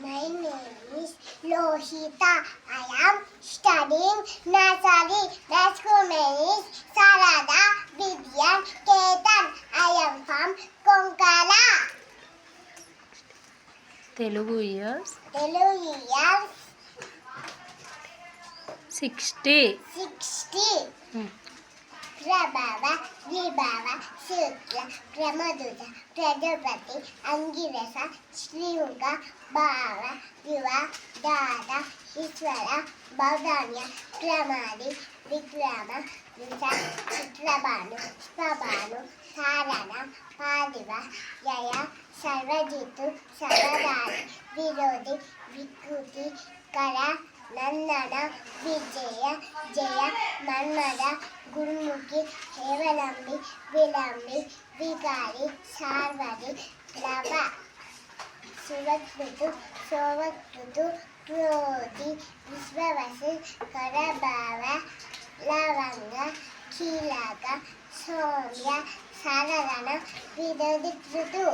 My name is Lohita. I am studying nursery. My school name is Sarada Vidya Ketan. I am from Konkala. Telugu years Telugu years 60. 60. ప్రభావ విభావ శుక్ల ప్రమదుత ప్రజాపతి అంగిరస శ్రీముఖ భావ యువ దాత ఈశ్వర బౌధాన్య ప్రమాది విక్రమ విష చిత్రభాను స్వభాను సారణ పాదివ జయ సర్వజితు సర్వదారి విరోధి వికృతి కర నందన విజయ జయ మన్మద గురుముఖి హేవలంబి విలంబి వికారి సార్వరి లవ సువకృతు సోవకృతు క్రోధి విశ్వవసు కరభావ లవంగ కీలక సౌమ్య సారణ విరోధి కృతు